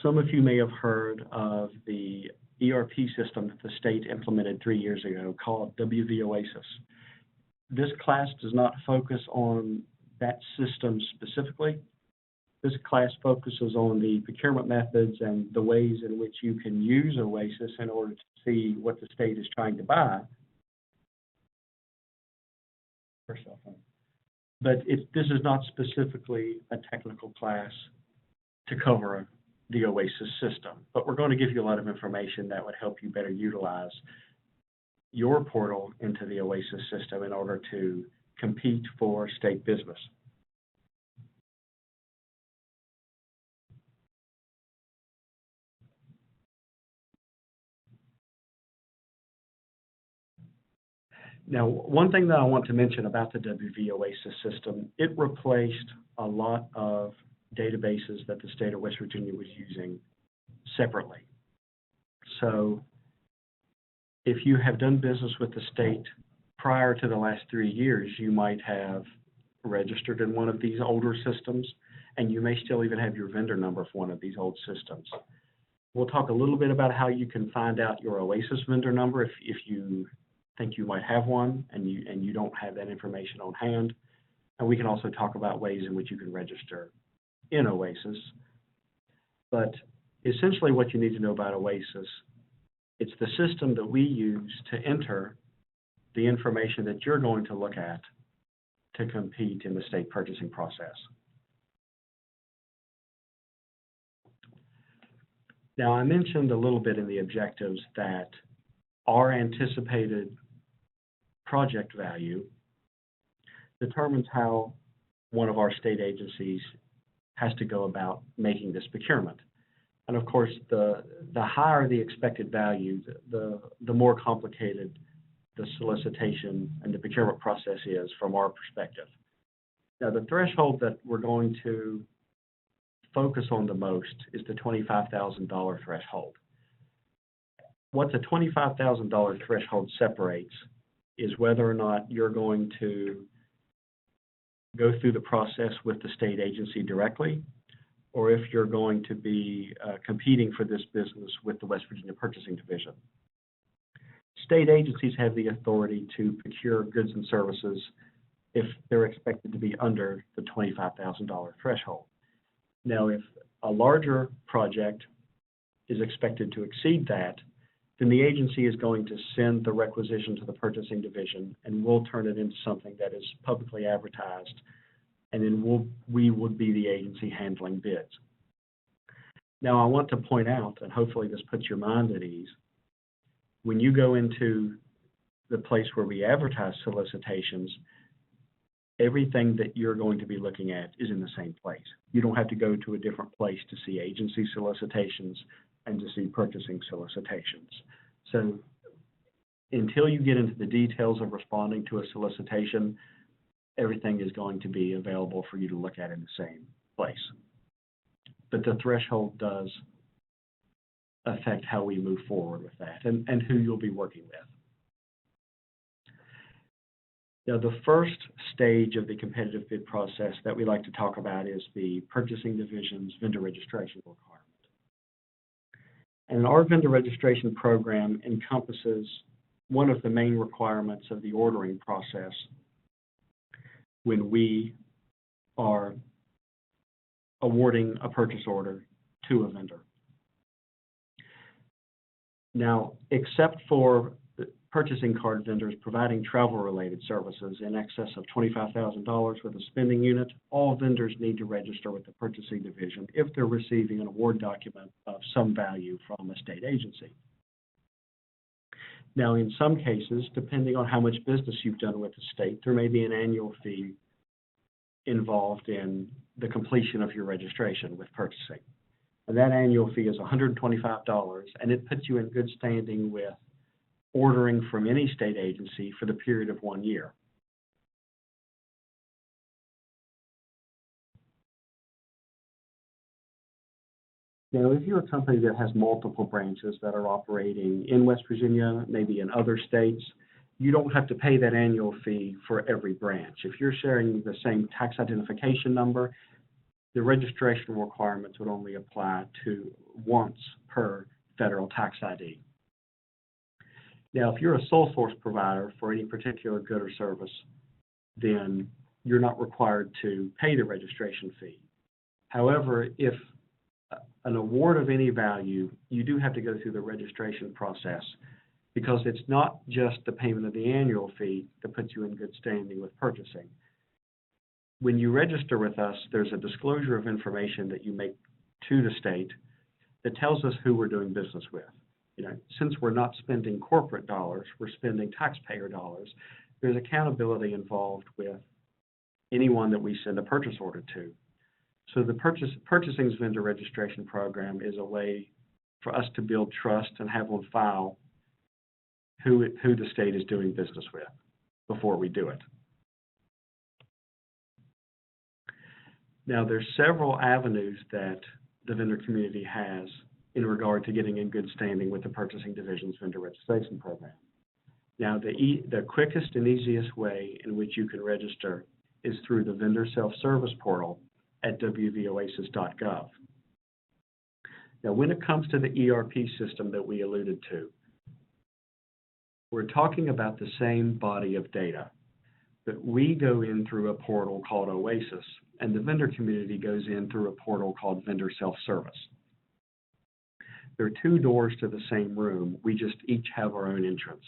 Some of you may have heard of the ERP system that the state implemented 3 years ago called WVOASIS. This class does not focus on that system specifically. This class focuses on the procurement methods and the ways in which you can use OASIS in order to see what the state is trying to buy. But this is not specifically a technical class to cover the OASIS system, but we're going to give you a lot of information that would help you better utilize your portal into the OASIS system in order to compete for state business. Now, one thing that I want to mention about the WVOASIS system, it replaced a lot of databases that the state of West Virginia was using separately. So if you have done business with the state prior to the last 3 years, you might have registered in one of these older systems, and you may still even have your vendor number for one of these old systems. We'll talk a little bit about how you can find out your OASIS vendor number if you think you might have one and you don't have that information on hand. And we can also talk about ways in which you can register in OASIS. But essentially what you need to know about OASIS, it's the system that we use to enter the information that you're going to look at to compete in the state purchasing process. Now, I mentioned a little bit in the objectives that our anticipated project value determines how one of our state agencies has to go about making this procurement. And of course, the higher the expected value, the more complicated the solicitation and the procurement process is from our perspective. Now, the threshold that we're going to focus on the most is the $25,000 threshold. What the $25,000 threshold separates is whether or not you're going to go through the process with the state agency directly, or if you're going to be competing for this business with the West Virginia Purchasing Division. State agencies have the authority to procure goods and services if they're expected to be under the $25,000 threshold. Now, if a larger project is expected to exceed that, then the agency is going to send the requisition to the purchasing division, and we'll turn it into something that is publicly advertised, and then we would be the agency handling bids. Now, I want to point out, and hopefully this puts your mind at ease, when you go into the place where we advertise solicitations, everything that you're going to be looking at is in the same place. You don't have to go to a different place to see agency solicitations and to see purchasing solicitations. So until you get into the details of responding to a solicitation, everything is going to be available for you to look at in the same place. But the threshold does affect how we move forward with that and who you'll be working with. Now, the first stage of the competitive bid process that we like to talk about is the purchasing division's vendor registration requirement. And our vendor registration program encompasses one of the main requirements of the ordering process when we are awarding a purchase order to a vendor. Now, except for purchasing card vendors providing travel-related services in excess of $25,000 with a spending unit, all vendors need to register with the purchasing division if they're receiving an award document of some value from a state agency. Now, in some cases, depending on how much business you've done with the state, there may be an annual fee involved in the completion of your registration with purchasing. And that annual fee is $125, and it puts you in good standing with ordering from any state agency for the period of 1 year. Now, if you're a company that has multiple branches that are operating in West Virginia, maybe in other states, you don't have to pay that annual fee for every branch. If you're sharing the same tax identification number, the registration requirements would only apply to once per federal tax ID. Now, if you're a sole source provider for any particular good or service, then you're not required to pay the registration fee. However, if an award of any value, you do have to go through the registration process, because it's not just the payment of the annual fee that puts you in good standing with purchasing. When you register with us, there's a disclosure of information that you make to the state that tells us who we're doing business with. Since we're not spending corporate dollars, we're spending taxpayer dollars, there's accountability involved with anyone that we send a purchase order to. So the Purchasing's vendor registration program is a way for us to build trust and have on file who the state is doing business with before we do it. Now, there's several avenues that the vendor community has in regard to getting in good standing with the Purchasing Division's vendor registration program. Now, the quickest and easiest way in which you can register is through the vendor self-service portal at WVOASIS.gov. Now, when it comes to the ERP system that we alluded to, we're talking about the same body of data, but we go in through a portal called OASIS, and the vendor community goes in through a portal called Vendor Self-Service. There are two doors to the same room. We just each have our own entrance.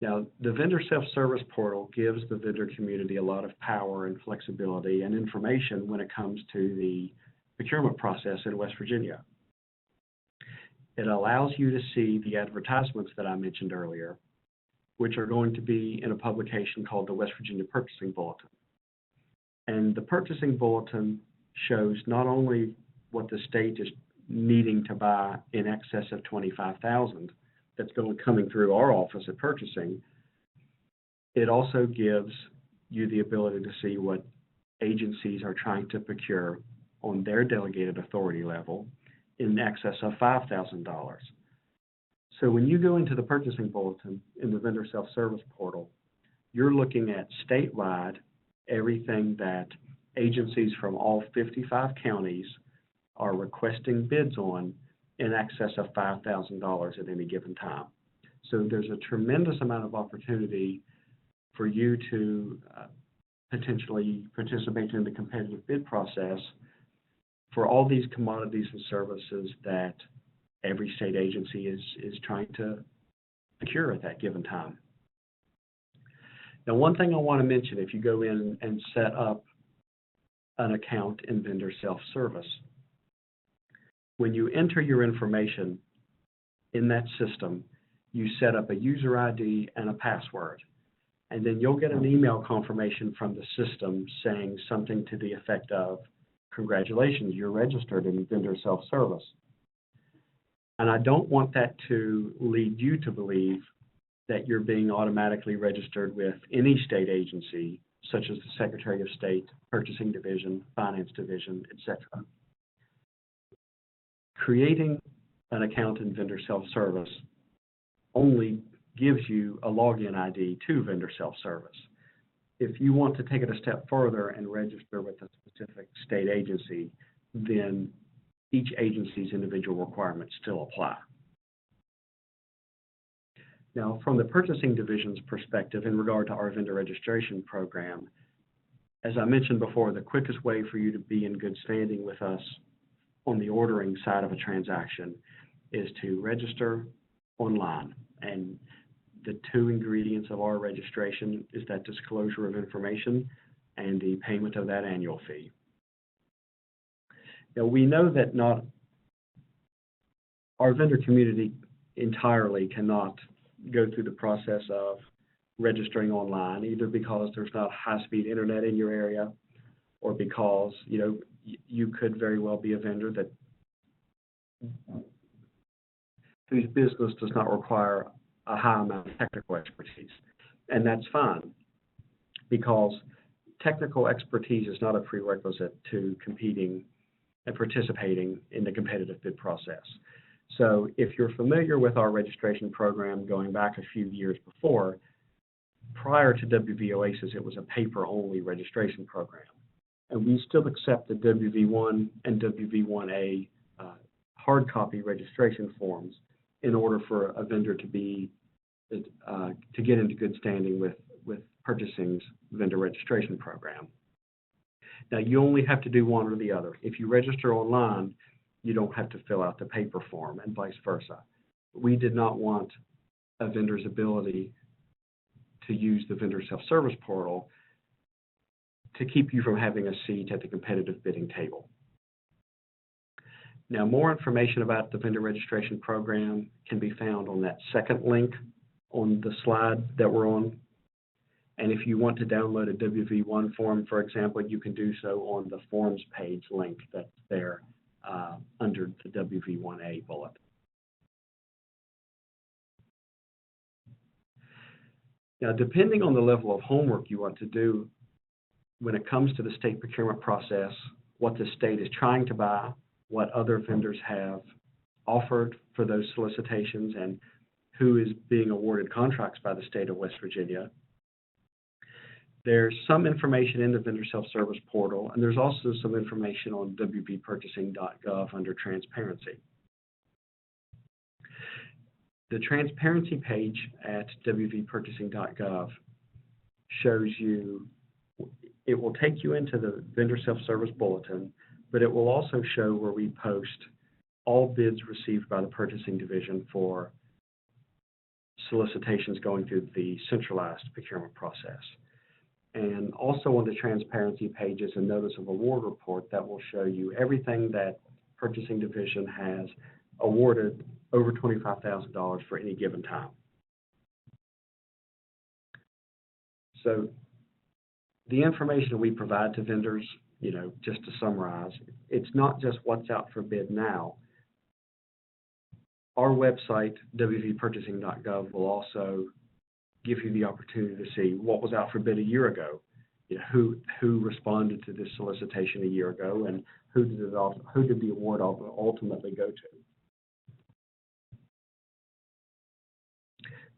Now, the Vendor Self-Service portal gives the vendor community a lot of power and flexibility and information when it comes to the procurement process in West Virginia. It allows you to see the advertisements that I mentioned earlier, which are going to be in a publication called the West Virginia Purchasing Bulletin. And the Purchasing Bulletin shows not only what the state is needing to buy in excess of $25,000 that's coming through our office at Purchasing, it also gives you the ability to see what agencies are trying to procure on their delegated authority level in excess of $5,000. So when you go into the Purchasing Bulletin in the Vendor Self-Service portal, you're looking at statewide everything that agencies from all 55 counties are requesting bids on in excess of $5,000 at any given time. So there's a tremendous amount of opportunity for you to potentially participate in the competitive bid process for all these commodities and services that every state agency is trying to procure at that given time. Now, one thing I want to mention, if you go in and set up an account in Vendor Self-Service, when you enter your information in that system, you set up a user ID and a password, and then you'll get an email confirmation from the system saying something to the effect of, "Congratulations, you're registered in Vendor Self-Service." And I don't want that to lead you to believe that you're being automatically registered with any state agency, such as the Secretary of State, Purchasing Division, Finance Division, etc. Creating an account in Vendor Self-Service only gives you a login ID to Vendor Self-Service. If you want to take it a step further and register with a specific state agency, then each agency's individual requirements still apply. Now, from the Purchasing Division's perspective in regard to our vendor registration program, as I mentioned before, the quickest way for you to be in good standing with us on the ordering side of a transaction is to register online. And the two ingredients of our registration is that disclosure of information and the payment of that annual fee. Now, we know that not our vendor community entirely cannot go through the process of registering online, either because there's not high-speed internet in your area, or because you could very well be a vendor whose business does not require a high amount of technical expertise. And that's fine, because technical expertise is not a prerequisite to competing and participating in the competitive bid process. So if you're familiar with our registration program going back a few years before, prior to WVOASIS, it was a paper-only registration program. and we still accept the WV1 and WV1A hard copy registration forms in order for a vendor to be to get into good standing with purchasing's vendor registration program. Now, you only have to do one or the other. If you register online, you don't have to fill out the paper form, and vice versa. We did not want a vendor's ability to use the vendor self-service portal to keep you from having a seat at the competitive bidding table. Now, more information about the vendor registration program can be found on that second link on the slide that we're on. And if you want to download a WV1 form, for example, you can do so on the forms page link that's there under the WV1A bullet. Now, depending on the level of homework you want to do when it comes to the state procurement process, what the state is trying to buy, what other vendors have offered for those solicitations, and who is being awarded contracts by the state of West Virginia, there's some information in the vendor self-service portal, and there's also some information on wvpurchasing.gov under transparency. The transparency page at wvpurchasing.gov shows you, it will take you into the vendor self-service bulletin, but it will also show where we post all bids received by the purchasing division for solicitations going through the centralized procurement process. And also on the transparency page is a notice of award report that will show you everything that purchasing division has awarded over $25,000 for any given time. So the information we provide to vendors, just to summarize, it's not just what's out for bid now. Our website, wvpurchasing.gov, will also give you the opportunity to see what was out for bid a year ago, who responded to this solicitation a year ago, and who did the award ultimately go to.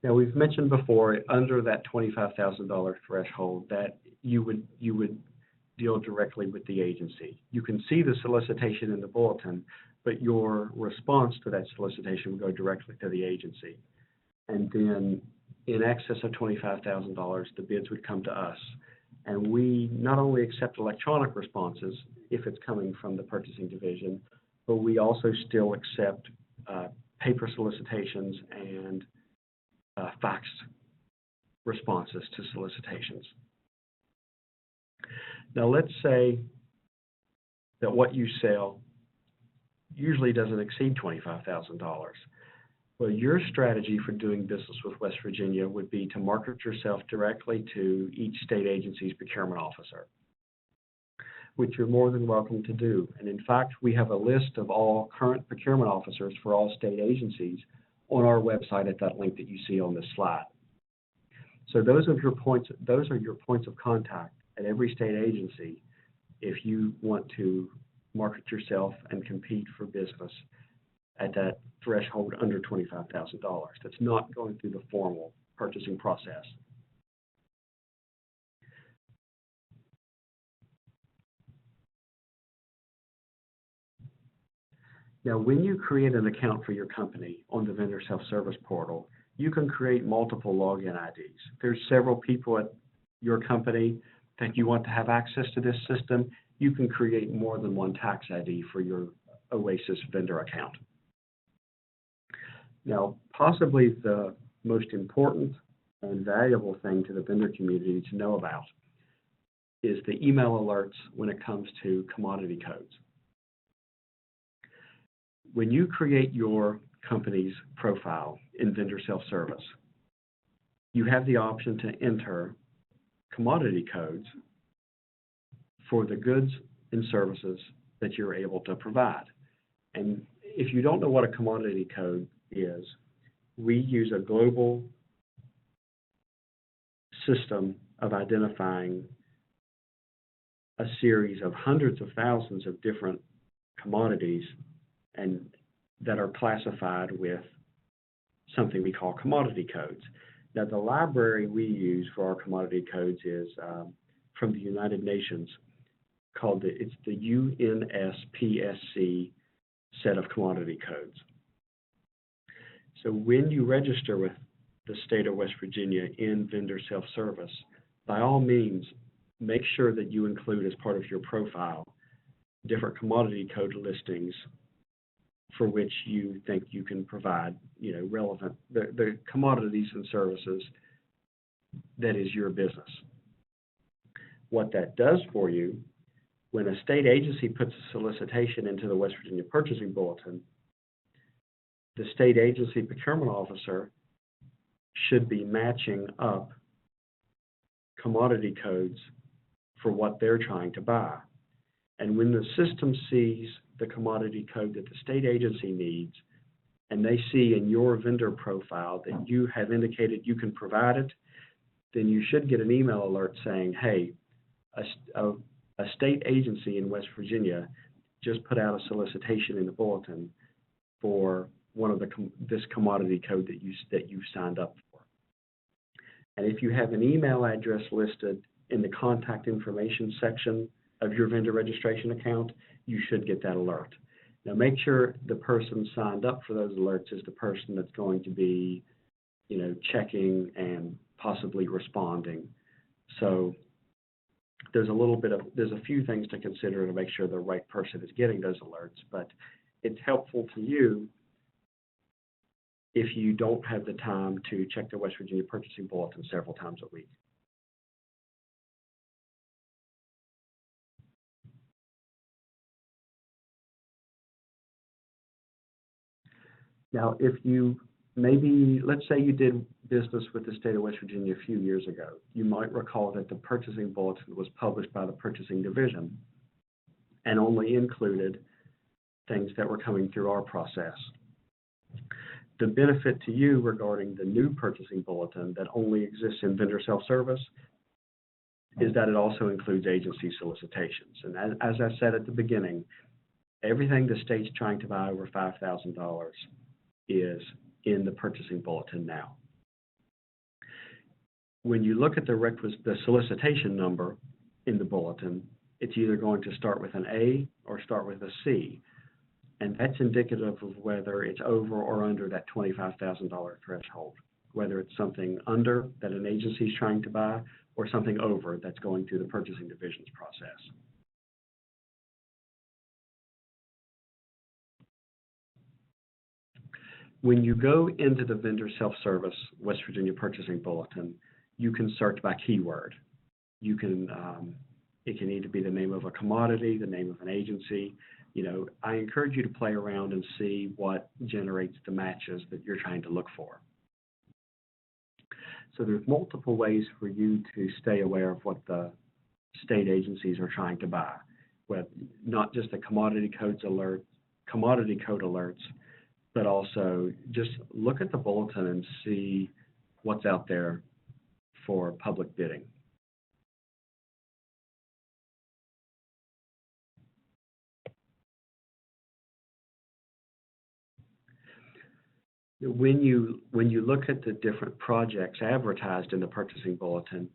Now, we've mentioned before, under that $25,000 threshold, that you would deal directly with the agency. You can see the solicitation in the bulletin, but your response to that solicitation would go directly to the agency. And then in excess of $25,000, the bids would come to us. And we not only accept electronic responses if it's coming from the purchasing division, but we also still accept paper solicitations and faxed responses to solicitations. Now, let's say that what you sell usually doesn't exceed $25,000. Well, your strategy for doing business with West Virginia would be to market yourself directly to each state agency's procurement officer, which you're more than welcome to do. And in fact, we have a list of all current procurement officers for all state agencies on our website at that link that you see on this slide. So those are your points of contact at every state agency if you want to market yourself and compete for business at that threshold under $25,000. That's not going through the formal purchasing process. Now, when you create an account for your company on the vendor self-service portal, you can create multiple login IDs. There's several people at your company that you want to have access to this system. You can create more than one tax ID for your OASIS vendor account. Now, possibly the most important and valuable thing to the vendor community to know about is the email alerts when it comes to commodity codes. When you create your company's profile in vendor self-service, you have the option to enter commodity codes for the goods and services that you're able to provide. And if you don't know what a commodity code is, we use a global system of identifying a series of hundreds of thousands of different commodities and that are classified with something we call commodity codes. Now, the library we use for our commodity codes is from the United Nations, called it's the UNSPSC set of commodity codes. So when you register with the state of West Virginia in vendor self-service, by all means, make sure that you include as part of your profile different commodity code listings for which you think you can provide, relevant, the commodities and services that is your business. What that does for you, when a state agency puts a solicitation into the West Virginia Purchasing Bulletin, the state agency procurement officer should be matching up commodity codes for what they're trying to buy. And when the system sees the commodity code that the state agency needs, and they see in your vendor profile that you have indicated you can provide it, then you should get an email alert saying, hey, a state agency in West Virginia just put out a solicitation in the bulletin for one of this commodity code that you signed up for. And if you have an email address listed in the contact information section of your vendor registration account, you should get that alert. Now make sure the person signed up for those alerts is the person that's going to be, checking and possibly responding. So there's a few things to consider to make sure the right person is getting those alerts, but it's helpful to you if you don't have the time to check the West Virginia Purchasing Bulletin several times a week. Now, if you let's say you did business with the state of West Virginia a few years ago, you might recall that the Purchasing Bulletin was published by the Purchasing Division and only included things that were coming through our process. The benefit to you regarding the new Purchasing Bulletin that only exists in vendor self-service is that it also includes agency solicitations. And as I said at the beginning, everything the state's trying to buy over $5,000 is in the Purchasing Bulletin now. When you look at the solicitation number in the bulletin, it's either going to start with an A or start with a C. And that's indicative of whether it's over or under that $25,000 threshold, whether it's something under that an agency is trying to buy or something over that's going through the Purchasing Division's process. When you go into the vendor self-service West Virginia Purchasing Bulletin, you can search by keyword. You can, it can either be the name of a commodity, the name of an agency. I encourage you to play around and see what generates the matches that you're trying to look for. So there's multiple ways for you to stay aware of what the state agencies are trying to buy, with not just the commodity code alerts, but also just look at the bulletin and see what's out there for public bidding. When you look at the different projects advertised in the Purchasing Bulletin,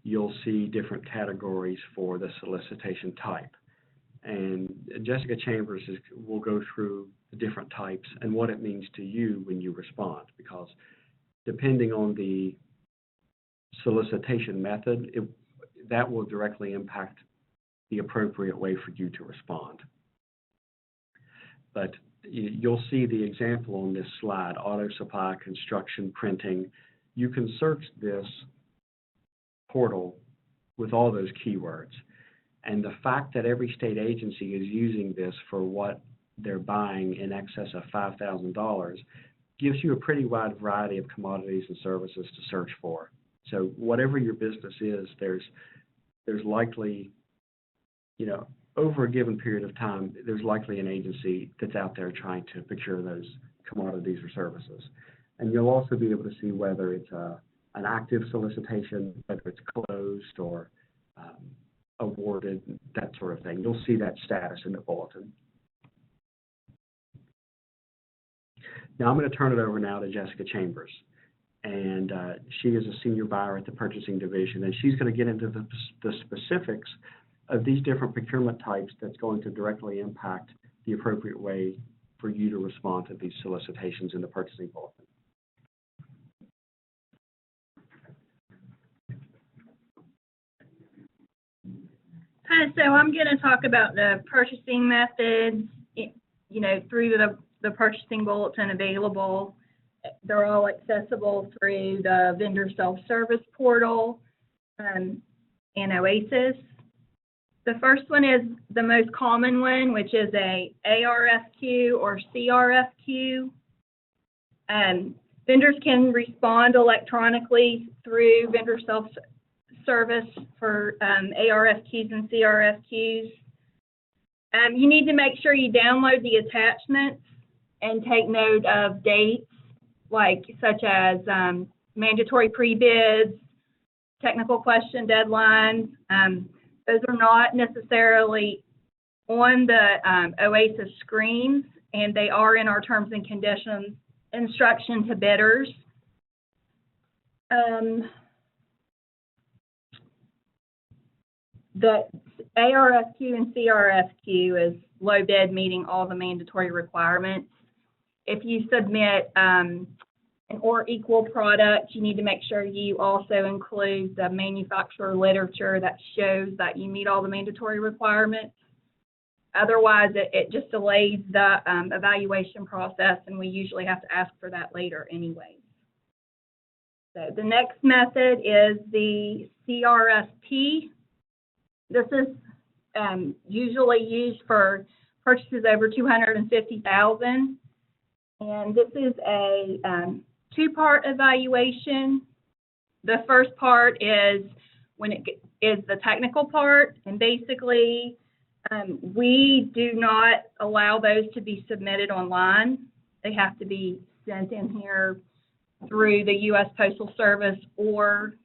you'll see different categories for the solicitation type. And Jessica Chambers will go through the different types and what it means to you when you respond, because depending on the solicitation method, that will directly impact the appropriate way for you to respond. But you'll see the example on this slide, auto supply, construction, printing. You can search this portal with all those keywords. And the fact that every state agency is using this for what they're buying in excess of $5,000 gives you a pretty wide variety of commodities and services to search for. So whatever your business is, there's likely, over a given period of time, there's likely an agency that's out there trying to procure those commodities or services. And you'll also be able to see whether it's an active solicitation, whether it's closed or awarded, that sort of thing. You'll see that status in the bulletin. Now I'm going to turn it over now to Jessica Chambers. And she is a senior buyer at the Purchasing Division, and she's going to get into the specifics of these different procurement types that's going to directly impact the appropriate way for you to respond to these solicitations in the purchasing bulletin. So I'm going to talk about the purchasing methods, through the purchasing bulletin available. They're all accessible through the vendor self-service portal and OASIS. The first one is the most common one, which is a ARFQ or CRFQ. Vendors can respond electronically through vendor self-service for ARFQs and CRFQs. You need to make sure you download the attachments and take note of dates, such as mandatory pre-bids, technical question deadlines. Those are not necessarily on the OASIS screens, and they are in our terms and conditions instruction to bidders. The ARFQ and CRFQ is low bid meeting all the mandatory requirements. If you submit an or equal product, you need to make sure you also include the manufacturer literature that shows that you meet all the mandatory requirements. Otherwise, it just delays the evaluation process, and we usually have to ask for that later anyway. So the next method is the CRFP. This is usually used for purchases over $250,000, and this is a two-part evaluation. The first part is the technical part, and basically we do not allow those to be submitted online. They have to be sent in here through the U.S. Postal Service, or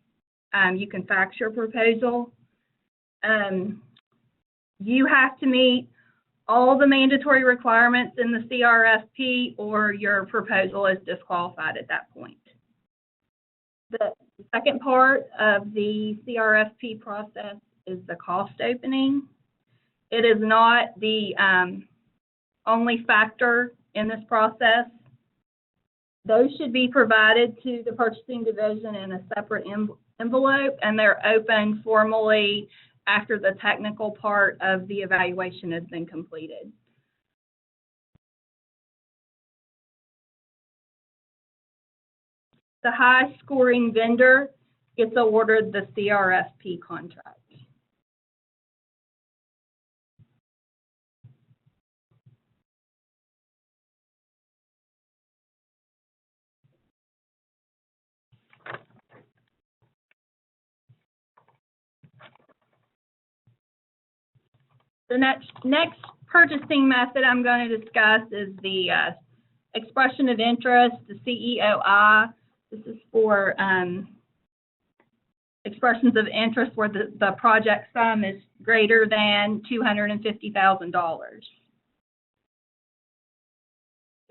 you can fax your proposal. You have to meet all the mandatory requirements in the CRFP, or your proposal is disqualified at that point. The second part of the CRFP process is the cost opening. It is not the only factor in this process. Those should be provided to the purchasing division in a separate envelope, and they're opened formally after the technical part of the evaluation has been completed. The high scoring vendor gets awarded the CRFP contract. The next purchasing method I'm going to discuss is the expression of interest, the CEOI. This is for expressions of interest where the project sum is greater than $250,000.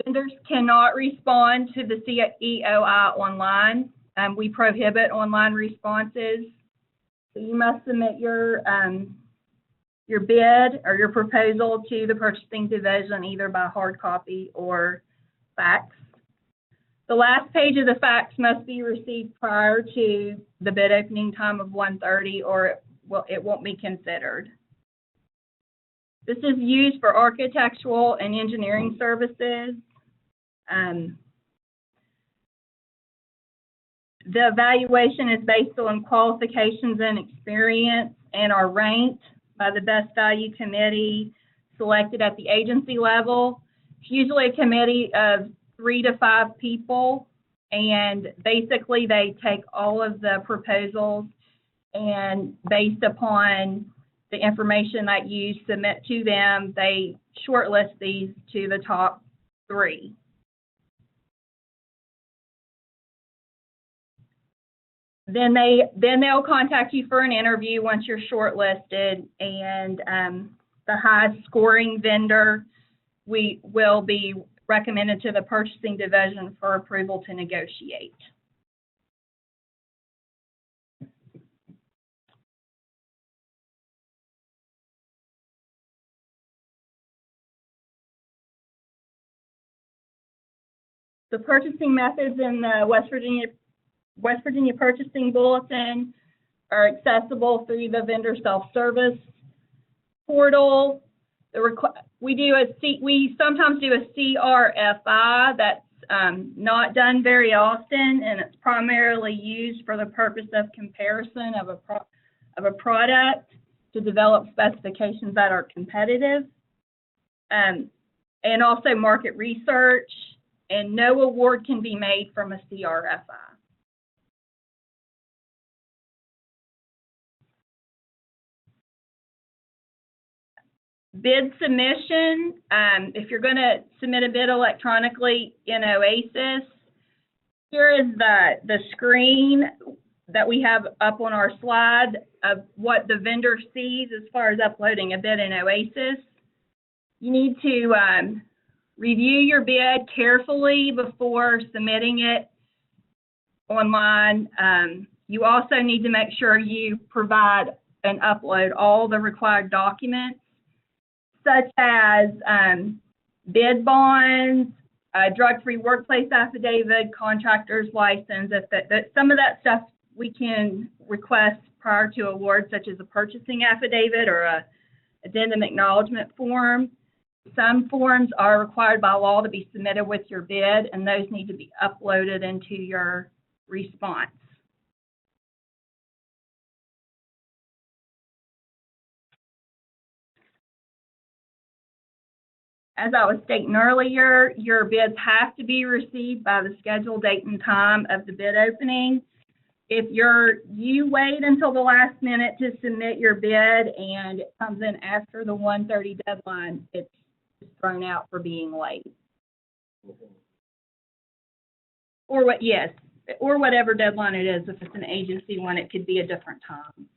Vendors cannot respond to the CEOI online. We prohibit online responses. So you must submit your bid or your proposal to the purchasing division either by hard copy or fax. The last page of the fax must be received prior to the bid opening time of 1:30, or it won't be considered. This is used for architectural and engineering services. The evaluation is based on qualifications and experience and are ranked by the Best Value Committee selected at the agency level. It's usually a committee of 3 to 5 people, and basically they take all of the proposals, and based upon the information that you submit to them, they shortlist these to the top 3. Then they'll contact you for an interview once you're shortlisted, and the high scoring vendor will be recommended to the purchasing division for approval to negotiate. The purchasing methods in the West Virginia Purchasing Bulletin are accessible through the vendor self-service portal. We sometimes do a CRFI that's not done very often, and it's primarily used for the purpose of comparison of a product to develop specifications that are competitive, and also market research. And no award can be made from a CRFI. Bid submission, if you're going to submit a bid electronically in OASIS, here is the screen that we have up on our slide of what the vendor sees as far as uploading a bid in OASIS. You need to review your bid carefully before submitting it online. You also need to make sure you provide and upload all the required documents, such as bid bonds, drug-free workplace affidavit, contractor's license. Some of that stuff we can request prior to award, such as a purchasing affidavit or a addendum acknowledgement form. Some forms are required by law to be submitted with your bid, and those need to be uploaded into your response. As I was stating earlier, your bids have to be received by the scheduled date and time of the bid opening. If you wait until the last minute to submit your bid and it comes in after the 1:30 deadline, it's thrown out for being late. Or whatever deadline it is. If it's an agency one, it could be a different time.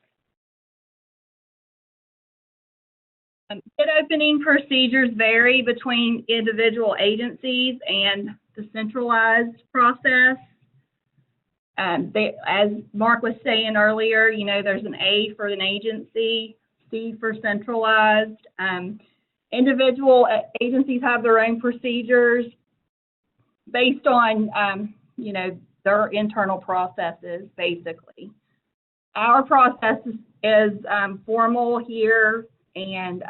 Bid opening procedures vary between individual agencies and the centralized process. As Mark was saying earlier, there's an A for an agency, C for centralized. Individual agencies have their own procedures based on, their internal processes, basically. Our process is formal here, and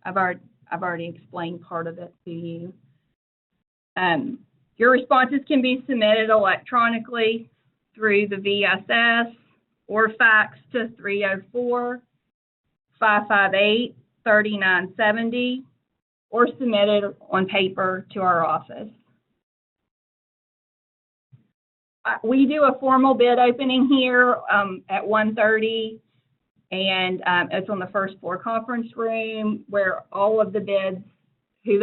I've already explained part of it to you. Your responses can be submitted electronically through the VSS or fax to 304-558-3970 or submitted on paper to our office. We do a formal bid opening here at 1:30, and it's on the first floor conference room where all of the bids, who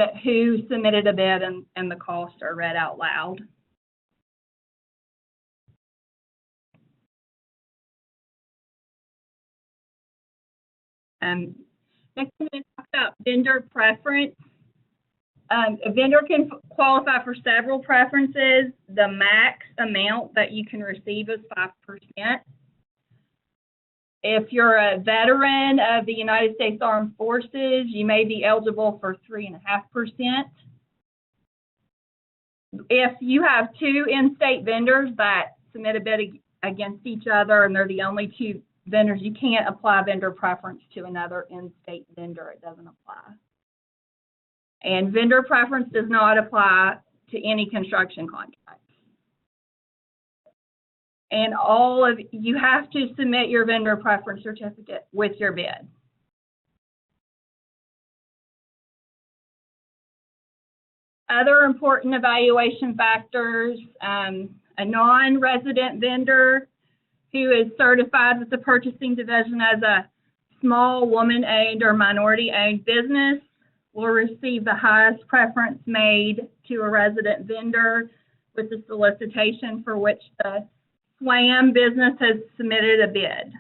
submitted a bid and the cost are read out loud. Next, I'm going to talk about vendor preference. A vendor can qualify for several preferences. The max amount that you can receive is 5%. If you're a veteran of the United States Armed Forces, you may be eligible for 3.5%. If you have two in-state vendors that submit a bid against each other and they're the only two vendors, you can't apply vendor preference to another in-state vendor. It doesn't apply. And vendor preference does not apply to any construction contracts. And you have to submit your vendor preference certificate with your bid. Other important evaluation factors, a non-resident vendor who is certified with the purchasing division as a small woman-owned or minority-owned business will receive the highest preference made to a resident vendor with the solicitation for which the SWAM business has submitted a bid.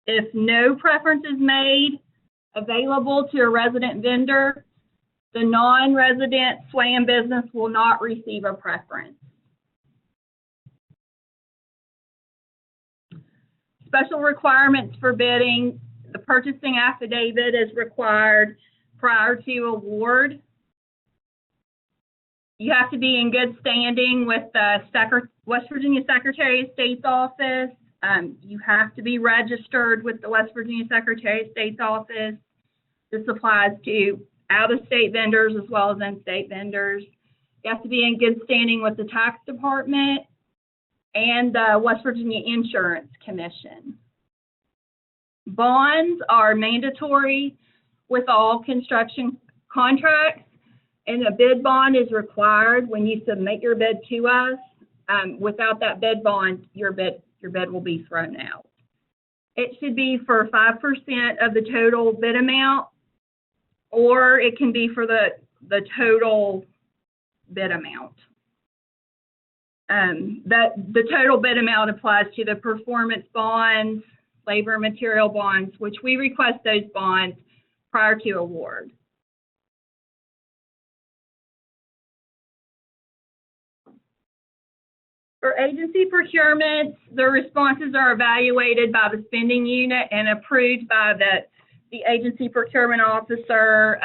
If no preference is made available to a resident vendor, the non-resident SWAM business will not receive a preference. Special requirements for bidding. The purchasing affidavit is required prior to award. You have to be in good standing with the West Virginia Secretary of State's office. You have to be registered with the West Virginia Secretary of State's office. This applies to out-of-state vendors as well as in-state vendors. You have to be in good standing with the tax department and the West Virginia Insurance Commission. Bonds are mandatory with all construction contracts, and a bid bond is required when you submit your bid to us. Without that bid bond, your bid will be thrown out. It should be for 5% of the total bid amount, or it can be for the total bid amount. The total bid amount applies to the performance bonds, labor and material bonds, which we request those bonds prior to award. For agency procurements, the responses are evaluated by the spending unit and approved by the agency procurement officer.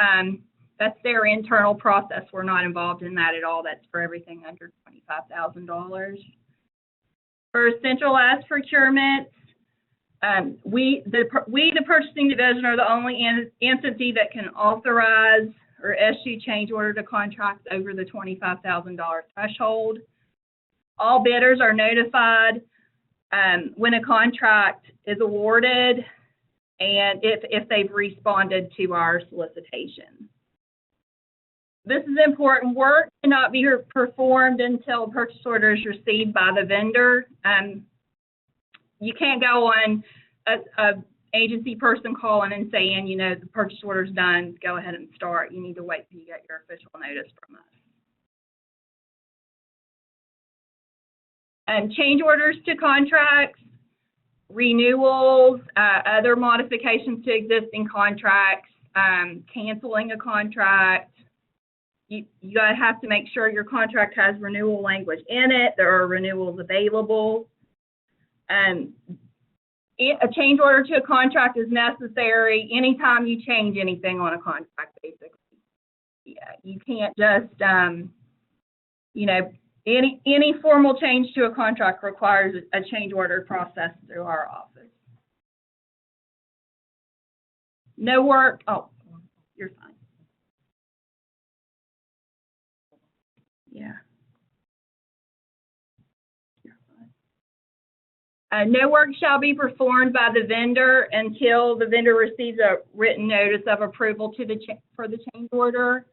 That's their internal process. We're not involved in that at all. That's for everything under $25,000. For centralized procurements, we, the purchasing division, are the only entity that can authorize or issue change order to contracts over the $25,000 threshold. All bidders are notified when a contract is awarded and if they've responded to our solicitation. This is important. Work cannot be performed until a purchase order is received by the vendor. You can't go on a agency person calling and saying, you know, the purchase order's done, go ahead and start. You need to wait till you get your official notice from us. Change orders to contracts, renewals, other modifications to existing contracts, canceling a contract. You gotta have to make sure your contract has renewal language in it. There are renewals available. A change order to a contract is necessary anytime you change anything on a contract, basically. Yeah, you can't just, you know, any formal change to a contract requires a change order process through our office. No work, oh, you're fine. Yeah. You're fine. No work shall be performed by the vendor until the vendor receives a written notice of approval for the change order.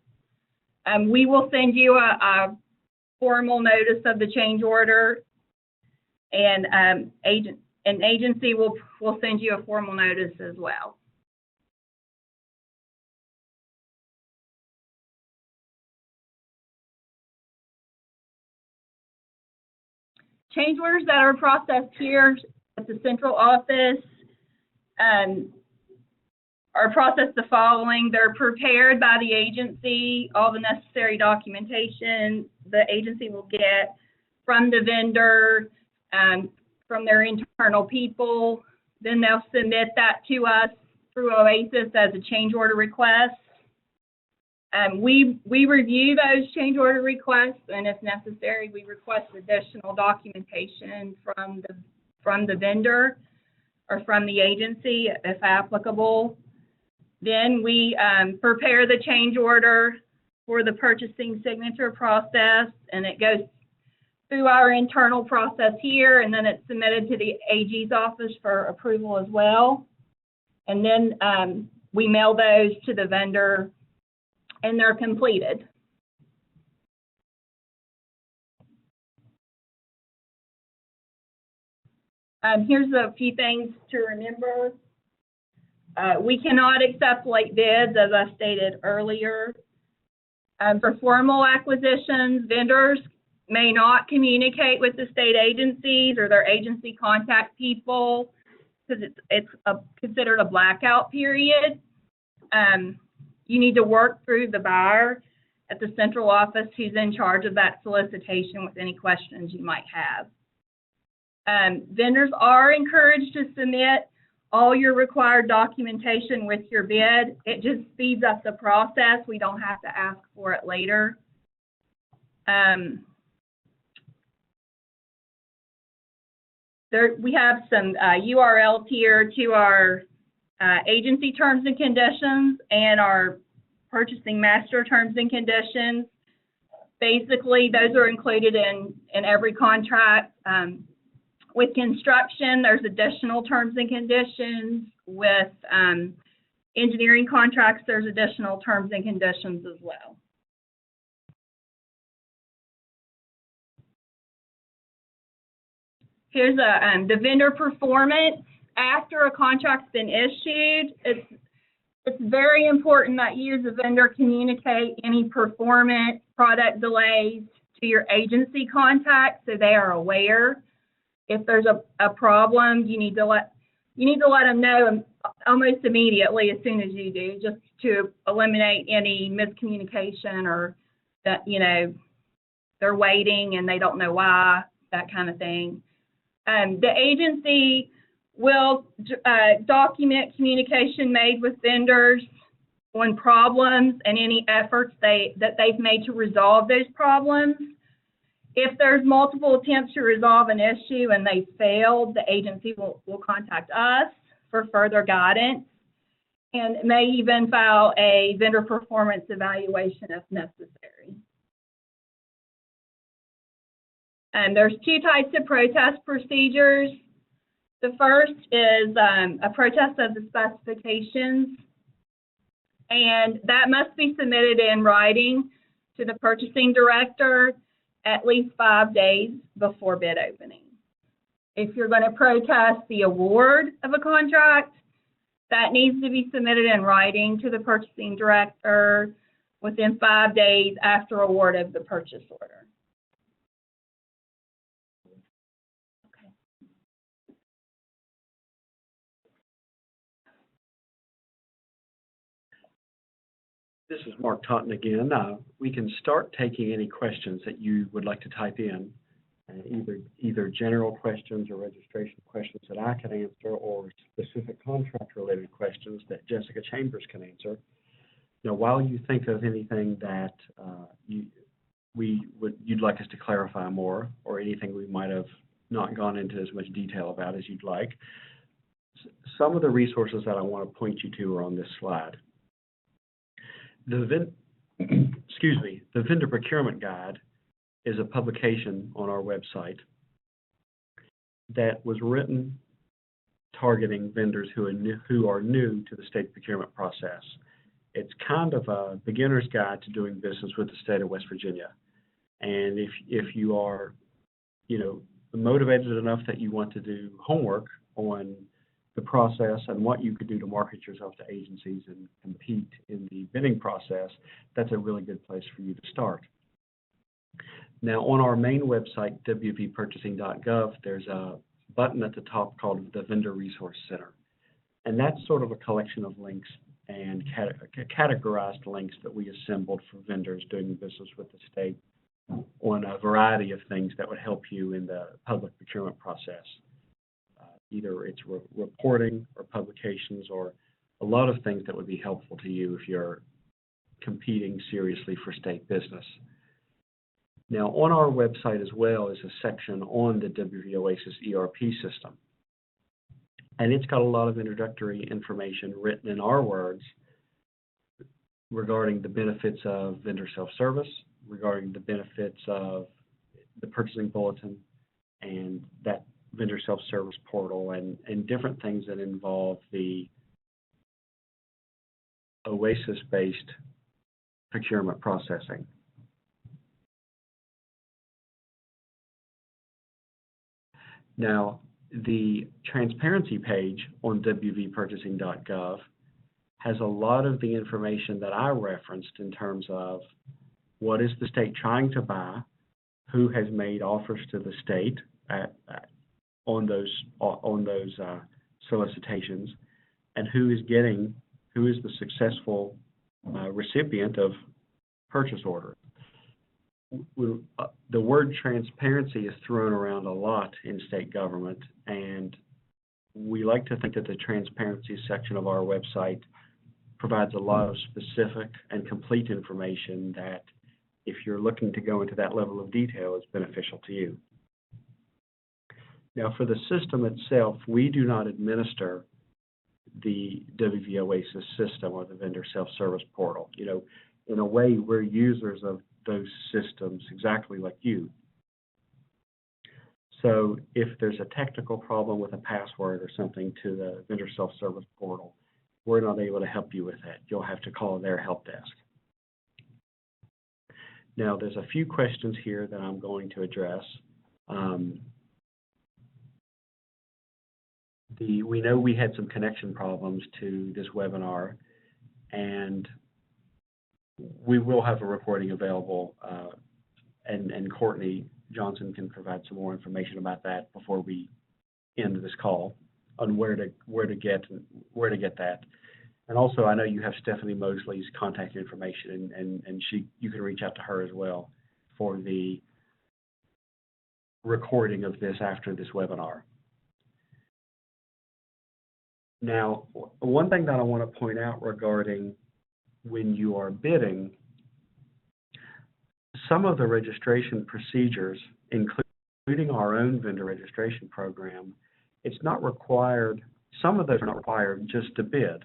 We will send you a formal notice of the change order, and an agency will send you a formal notice as well. Change orders that are processed here at the central office are processed the following. They're prepared by the agency, all the necessary documentation the agency will get from the vendor, from their internal people. Then they'll submit that to us through OASIS as a change order request. We review those change order requests, and if necessary, we request additional documentation from the vendor or from the agency, if applicable. Then we prepare the change order for the purchasing signature process, and it goes through our internal process here, and then it's submitted to the AG's office for approval as well. And then we mail those to the vendor, and they're completed. Here's a few things to remember. We cannot accept late bids, as I stated earlier. For formal acquisitions, vendors may not communicate with the state agencies or their agency contact people because it's considered a blackout period. You need to work through the buyer at the central office who's in charge of that solicitation with any questions you might have. Vendors are encouraged to submit all your required documentation with your bid. It just speeds up the process. We don't have to ask for it later. We have some URLs here to our agency terms and conditions and our purchasing master terms and conditions. Basically, those are included in every contract. With construction, there's additional terms and conditions. With engineering contracts, there's additional terms and conditions as well. Here's the vendor performance. After a contract's been issued, it's very important that you as a vendor communicate any performance, product delays to your agency contacts so they are aware. If there's a problem, you need to let them know almost immediately as soon as you do, just to eliminate any miscommunication or that, you know, they're waiting and they don't know why, that kind of thing. The agency will document communication made with vendors on problems and any efforts that they've made to resolve those problems. If there's multiple attempts to resolve an issue and they failed, the agency will contact us for further guidance and may even file a vendor performance evaluation if necessary. And there's two types of protest procedures. The first is a protest of the specifications, and that must be submitted in writing to the purchasing director at least 5 days before bid opening. If you're going to protest the award of a contract, that needs to be submitted in writing to the purchasing director within 5 days after award of the purchase order. Okay. This is Mark Totten again. We can start taking any questions that you would like to type in, either general questions or registration questions that I can answer, or specific contract-related questions that Jessica Chambers can answer. Now, while you think of anything that you'd like us to clarify more, or anything we might have not gone into as much detail about as you'd like, some of the resources that I want to point you to are on this slide. The Vendor Procurement Guide is a publication on our website that was written targeting vendors who are new to the state procurement process. It's kind of a beginner's guide to doing business with the state of West Virginia. And if you are, motivated enough that you want to do homework on the process and what you could do to market yourself to agencies and compete in the bidding process, that's a really good place for you to start. Now, on our main website, wvpurchasing.gov, there's a button at the top called the Vendor Resource Center. And that's sort of a collection of links and categorized links that we assembled for vendors doing business with the state on a variety of things that would help you in the public procurement process. Either it's reporting or publications or a lot of things that would be helpful to you if you're competing seriously for state business. Now, on our website as well is a section on the WVOASIS ERP system. And it's got a lot of introductory information written in our words regarding the benefits of vendor self-service, regarding the benefits of the purchasing bulletin and that vendor self-service portal, and different things that involve the OASIS-based procurement processing. Now, the transparency page on wvpurchasing.gov has a lot of the information that I referenced in terms of what is the state trying to buy, who has made offers to the state on those solicitations, and who is the successful recipient of purchase order. The word transparency is thrown around a lot in state government, and we like to think that the transparency section of our website provides a lot of specific and complete information that if you're looking to go into that level of detail, it's beneficial to you. Now, for the system itself, we do not administer the WVOASIS system or the vendor self-service portal. You know, in a way, we're users of those systems exactly like you. So if there's a technical problem with a password or something to the vendor self-service portal, we're not able to help you with that. You'll have to call their help desk. Now, there's a few questions here that I'm going to address. We know we had some connection problems to this webinar, and we will have a recording available, and Courtney Johnson can provide some more information about that before we end this call on where to get that. And also, I know you have Stephanie Mosley's contact information, and you can reach out to her as well for the recording of this after this webinar. Now, one thing that I want to point out regarding when you are bidding, some of the registration procedures, including our own vendor registration program, it's not required, some of those are not required just to bid.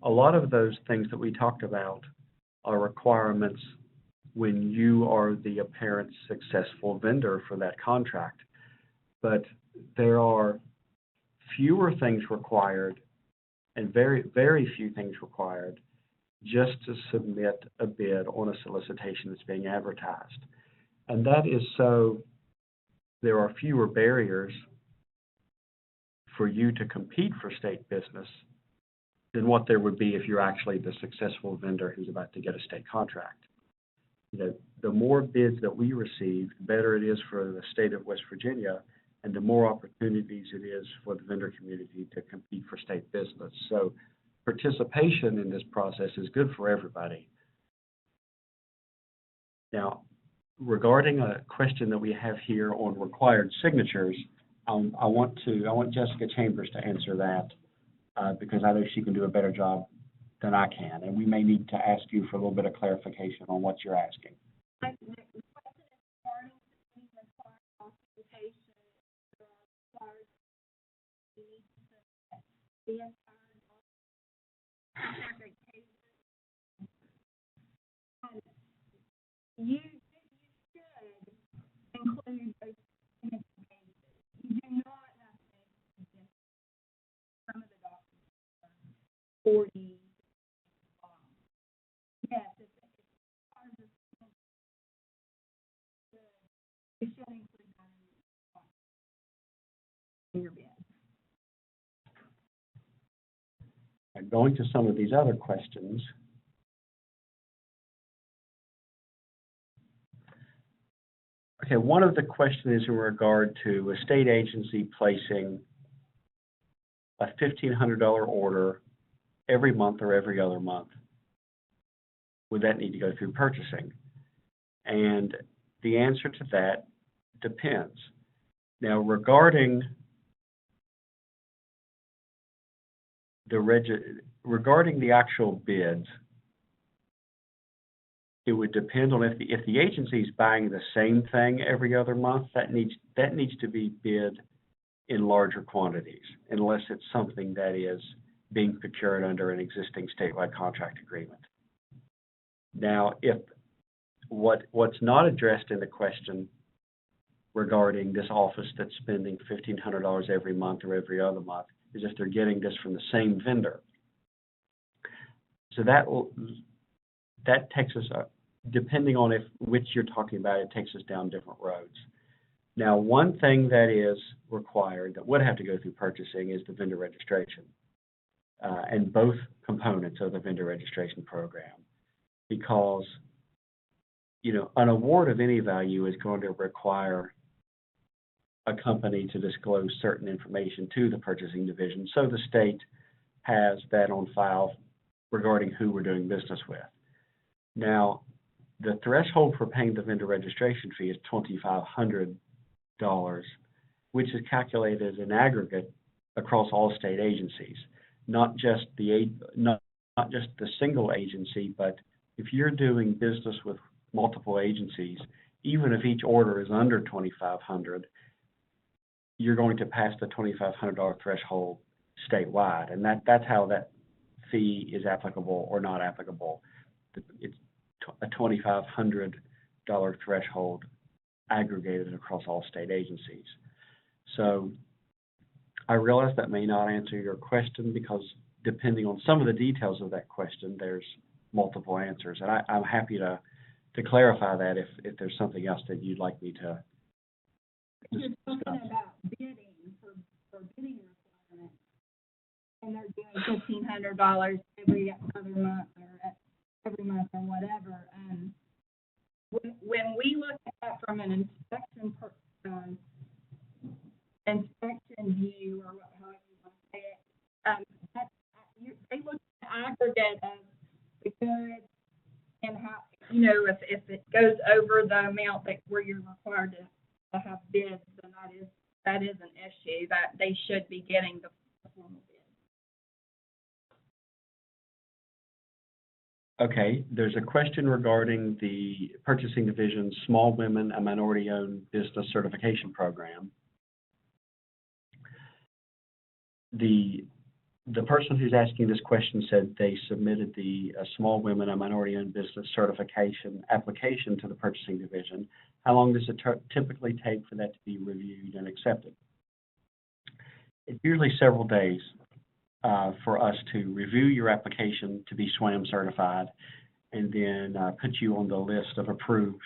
A lot of those things that we talked about are requirements when you are the apparent successful vendor for that contract. But there are fewer things required and very, very few things required just to submit a bid on a solicitation that's being advertised. And that is so there are fewer barriers for you to compete for state business than what there would be if you're actually the successful vendor who's about to get a state contract. You know, the more bids that we receive, the better it is for the state of West Virginia, and the more opportunities it is for the vendor community to compete for state business. So participation in this process is good for everybody. Now, regarding a question that we have here on required signatures, I want Jessica Chambers to answer that because I know she can do a better job than I can, and we may need to ask you for a little bit of clarification on what you're asking. You should include those pages. You do not have to make some of the documents 40. Yes, it's part of the you should include that in your bid. Going to some of these other questions. Okay, one of the questions is in regard to a state agency placing a $1,500 order every month or every other month. Would that need to go through purchasing? And the answer to that depends. Now, regarding the actual bids, it would depend on if the agency is buying the same thing every other month. That needs to be bid in larger quantities, unless it's something that is being procured under an existing statewide contract agreement. Now, if what's not addressed in the question regarding this office that's spending $1,500 every month or every other month is if they're getting this from the same vendor. So that takes us up, depending on which you're talking about, it takes us down different roads. Now, one thing that is required that would have to go through purchasing is the vendor registration, and both components of the vendor registration program, because an award of any value is going to require a company to disclose certain information to the purchasing division, so the state has that on file regarding who we're doing business with. Now, the threshold for paying the vendor registration fee is $2,500, which is calculated in aggregate across all state agencies, not just the single agency, but if you're doing business with multiple agencies, even if each order is under $2,500, you're going to pass the $2,500 threshold statewide, and that's how that fee is applicable or not applicable. It's a $2,500 threshold aggregated across all state agencies. So I realize that may not answer your question, because depending on some of the details of that question, there's multiple answers, and I'm happy to clarify that if there's something else that you'd like me to You're discuss. talking about bidding for bidding requirements, and they're doing $1,500 every other month or every month or whatever. When we look at that from an inspection view, or however you want to say it, they look at the aggregate of the goods and how, if it goes over the amount where you're required to have bids, then that is an issue, that they should be getting the formal bid. Okay, there's a question regarding the Purchasing Division's Small Women and Minority-Owned Business Certification Program. The person who's asking this question said they submitted the Small Women and Minority-Owned Business Certification application to the Purchasing Division. How long does it typically take for that to be reviewed and accepted? It's usually several days for us to review your application to be SWAM certified, and then put you on the list of approved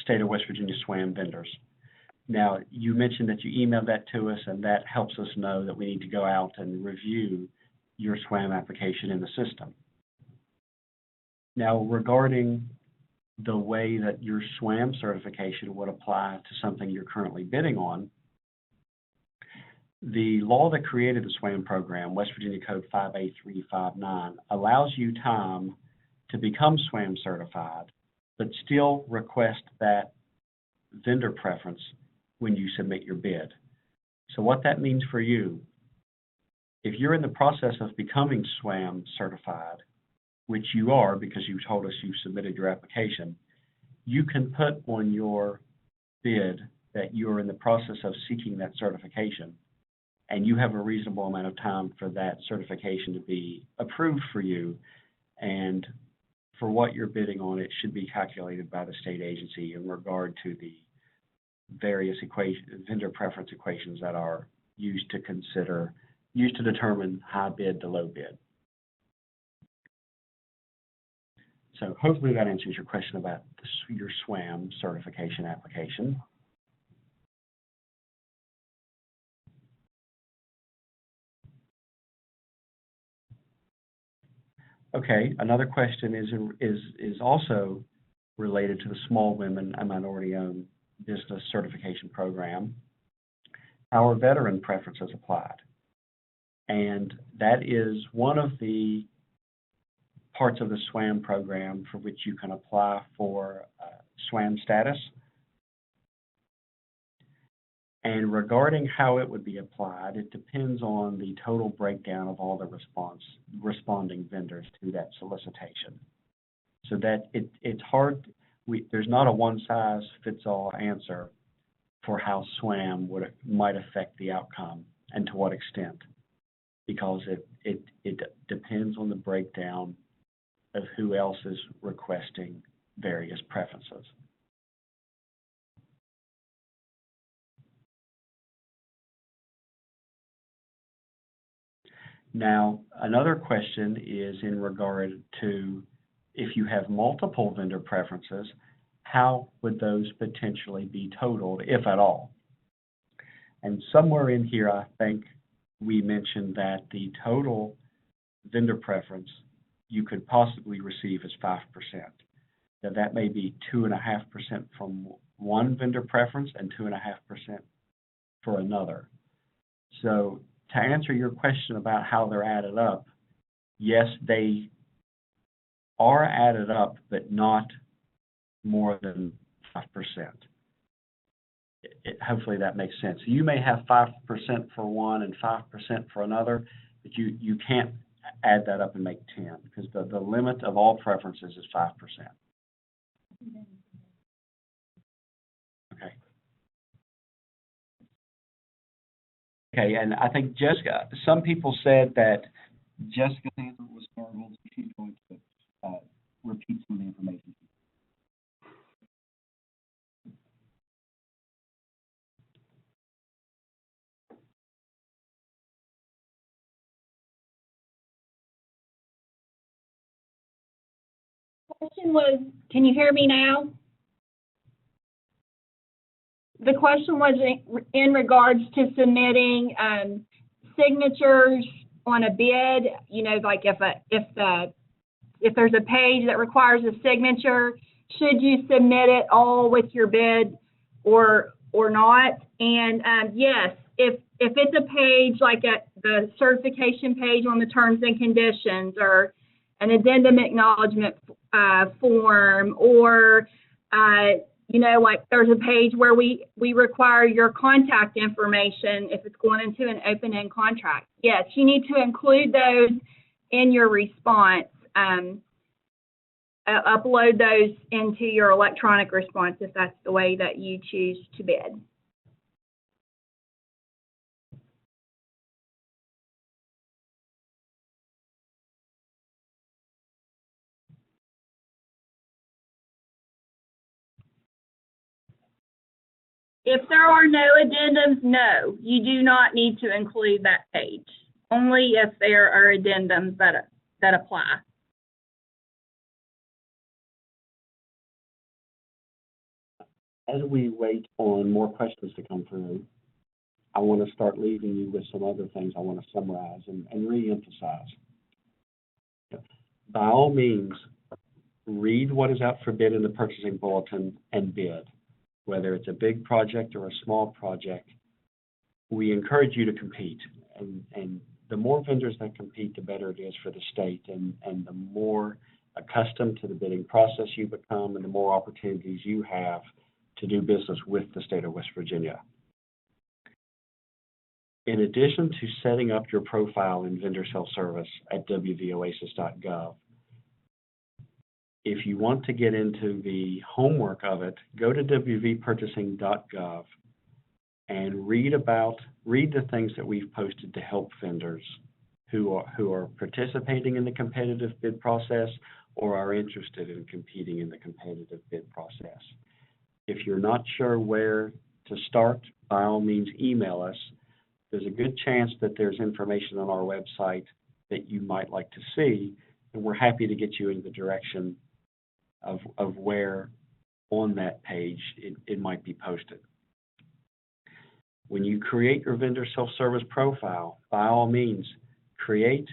state of West Virginia SWAM vendors. Now, you mentioned that you emailed that to us, and that helps us know that we need to go out and review your SWAM application in the system. Now, regarding the way that your SWAM certification would apply to something you're currently bidding on, the law that created the SWAM program, West Virginia Code 58359, allows you time to become SWAM certified, but still request that vendor preference when you submit your bid. So what that means for you, if you're in the process of becoming SWAM certified, which you are because you told us you submitted your application, you can put on your bid that you're in the process of seeking that certification, and you have a reasonable amount of time for that certification to be approved for you. And for what you're bidding on, it should be calculated by the state agency in regard to the various vendor preference equations that are used to determine high bid to low bid. So hopefully that answers your question about your SWAM certification application. Okay, another question is also related to the Small Women and Minority-Owned Business Certification Program. How are veteran preferences applied? And that is one of the parts of the SWAM program for which you can apply for SWAM status. And regarding how it would be applied, it depends on the total breakdown of all the responding vendors to that solicitation. So that it's hard, there's not a one-size-fits-all answer for how SWAM might affect the outcome and to what extent, because it depends on the breakdown of who else is requesting various preferences. Now, another question is in regard to if you have multiple vendor preferences, how would those potentially be totaled, if at all? And somewhere in here, I think we mentioned that the total vendor preference you could possibly receive is 5%. Now, that may be 2.5% from one vendor preference and 2.5% for another. So to answer your question about how they're added up, yes, they are added up, but not more than 5%. Hopefully that makes sense. You may have 5% for one and 5% for another, but you can't add that up and make 10, because the limit of all preferences is 5%. Okay. Okay, and I think Jessica, some people said that Jessica's answer was garbled, so she's going to repeat some of the information. Question was, can you hear me now? The question was in regards to submitting signatures on a bid. You know, like if there's a page that requires a signature, should you submit it all with your bid or not? And yes, if it's a page like the certification page on the terms and conditions, or an addendum acknowledgement form, or you know, like there's a page where we require your contact information if it's going into an open-end contract. Yes, you need to include those in your response. Upload those into your electronic response if that's the way that you choose to bid. If there are no addendums, no, you do not need to include that page. Only if there are addendums that apply. As we wait on more questions to come through, I want to start leaving you with some other things I want to summarize and re-emphasize. By all means, read what is out for bid in the purchasing bulletin and bid. Whether it's a big project or a small project, we encourage you to compete. And the more vendors that compete, the better it is for the state. And the more accustomed to the bidding process you become, and the more opportunities you have to do business with the state of West Virginia. In addition to setting up your profile in vendor self-service at WVOASIS.gov, if you want to get into the homework of it, go to wvpurchasing.gov and read the things that we've posted to help vendors who are participating in the competitive bid process or are interested in competing in the competitive bid process. If you're not sure where to start, by all means email us. There's a good chance that there's information on our website that you might like to see, and we're happy to get you in the direction of where on that page it might be posted. When you create your vendor self-service profile, by all means, create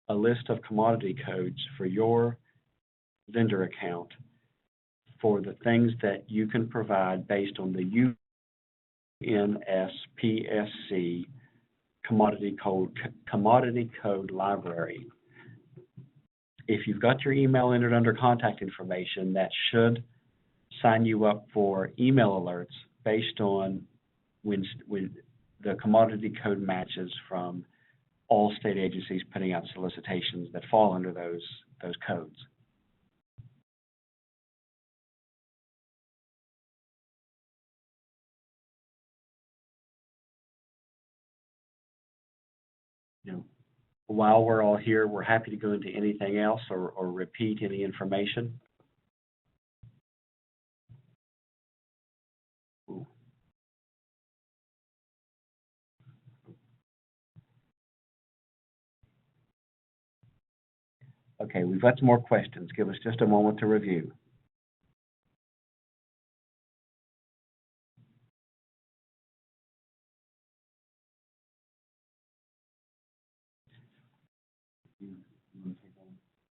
a list of commodity codes for your vendor account for the things that you can provide based on the UNSPSC commodity code library. If you've got your email entered under contact information, that should sign you up for email alerts based on when the commodity code matches from all state agencies putting out solicitations that fall under those codes. You know, while we're all here, we're happy to go into anything else or repeat any information. Ooh. Okay, we've got some more questions. Give us just a moment to review.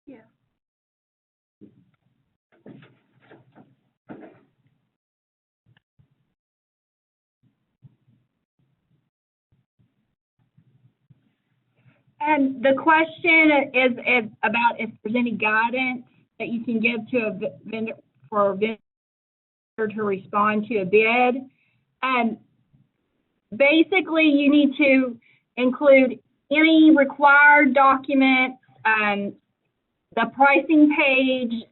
Yeah. And the question is about if there's any guidance that you can give to a vendor for a vendor to respond to a bid. And basically, you need to include any required documents, the pricing page,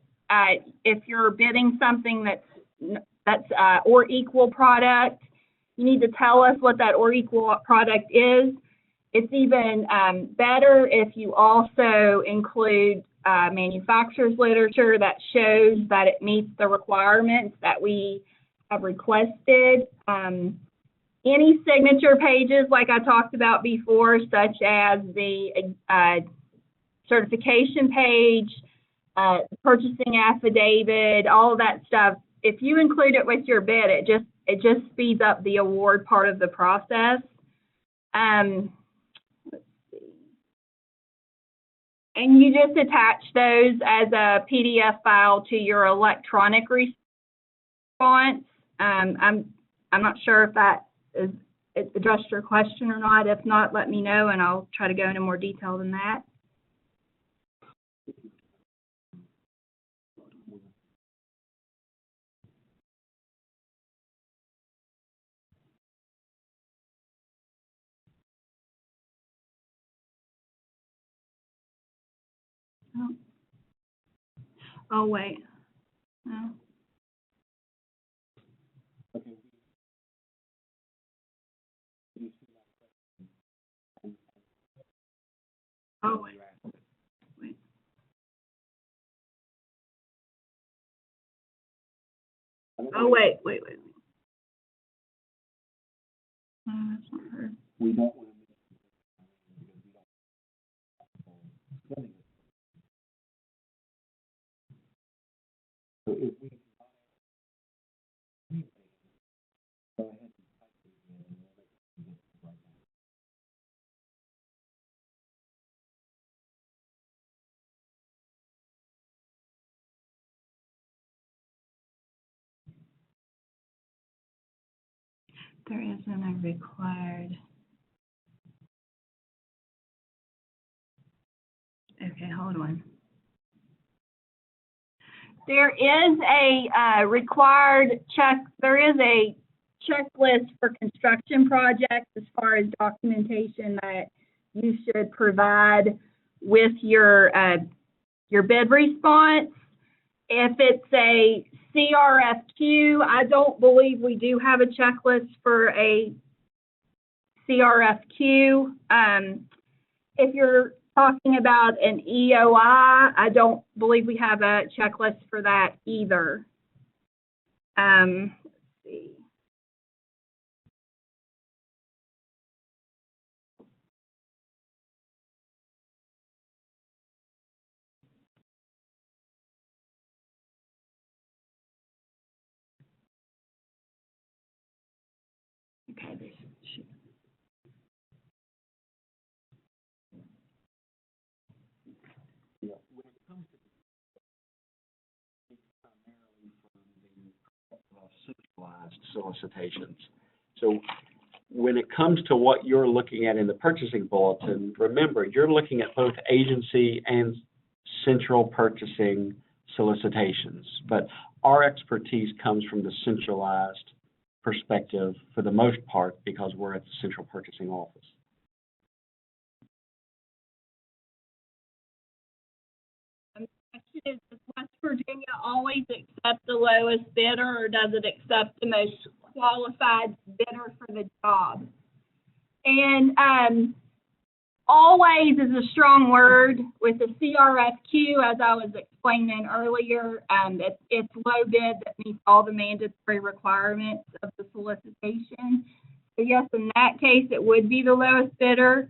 if you're bidding something that's or equal product, you need to tell us what that or equal product is. It's even better if you also include manufacturer's literature that shows that it meets the requirements that we have requested. Any signature pages, like I talked about before, such as the certification page, purchasing affidavit, all of that stuff, if you include it with your bid, it just speeds up the award part of the process. Let's see. And you just attach those as a PDF file to your electronic response. I'm not sure if that it addressed your question or not. If not, let me know and I'll try to go into more detail than that. Oh wait. No. Oh wait. Wait. Oh wait. That's not her. We don't want to so if we go ahead and type it in and we'll make it right now. There isn't a required. Okay, hold on. There is a required check. There is a checklist for construction projects as far as documentation that you should provide with your bid response. If it's a CRFQ, I don't believe we do have a checklist for a CRFQ. If you're talking about an EOI, I don't believe we have a checklist for that either. Let's see. Okay, this should. Yeah, when it comes to primarily from the centralized solicitations. So when it comes to what you're looking at in the purchasing bulletin, remember, you're looking at both agency and central purchasing solicitations. But our expertise comes from the centralized perspective for the most part because we're at the central purchasing office. The question is, does West Virginia always accept the lowest bidder, or does it accept the most qualified bidder for the job? And always is a strong word. With the CRFQ, as I was explaining earlier, it's low bid that meets all the mandatory requirements of the solicitation. So yes, in that case, it would be the lowest bidder.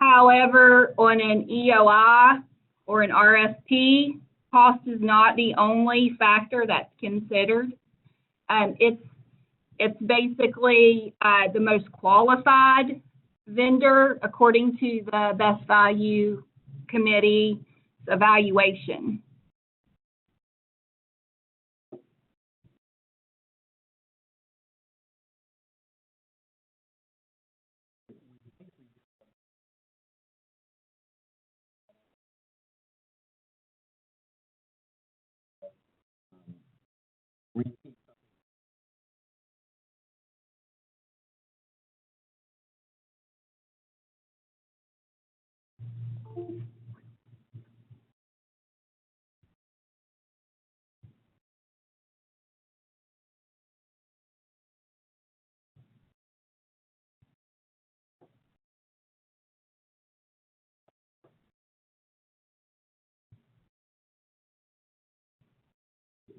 However, on an EOI or an RFP, cost is not the only factor that's considered. It's basically the most qualified vendor according to the Best Value Committee's evaluation.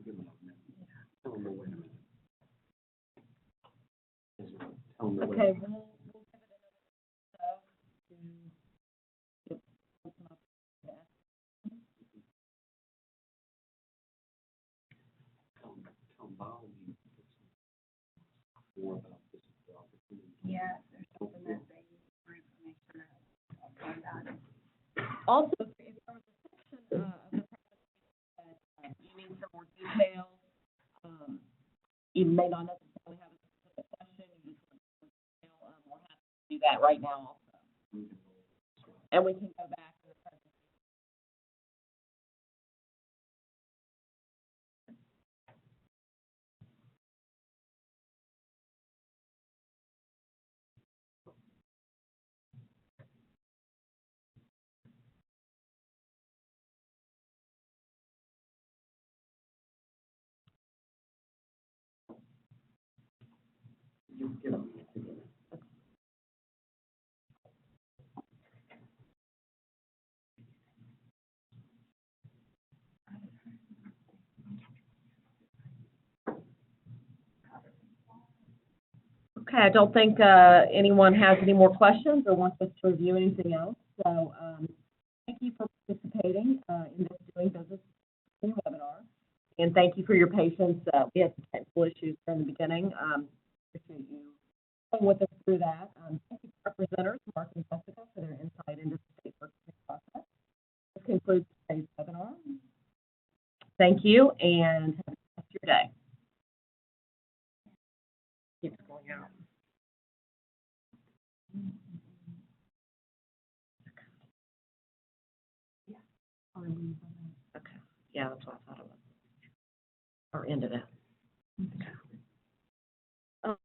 Tell them to wait a minute. Tell them to wait. Okay, we'll give it another so to open up that. Tell Bob more about this opportunity. Yeah, there's something that they need more information on. Also, if there was a section of the process that you need some more detail, you may not necessarily have a specific question, you just want some detail, we're happy to do that right now also. And we can go back to the presentation. Okay, I don't think anyone has any more questions or wants us to review anything else. So thank you for participating in this Doing Business webinar. And thank you for your patience. We had some technical issues during the beginning. Appreciate you staying with us through that. Thank you to our presenters, Mark and Jessica, for their insight into the state purchasing process. This concludes today's webinar. Thank you, and have a good rest of your day. Keeps going out. Okay. Yeah, that's what I thought it was. Or ended it.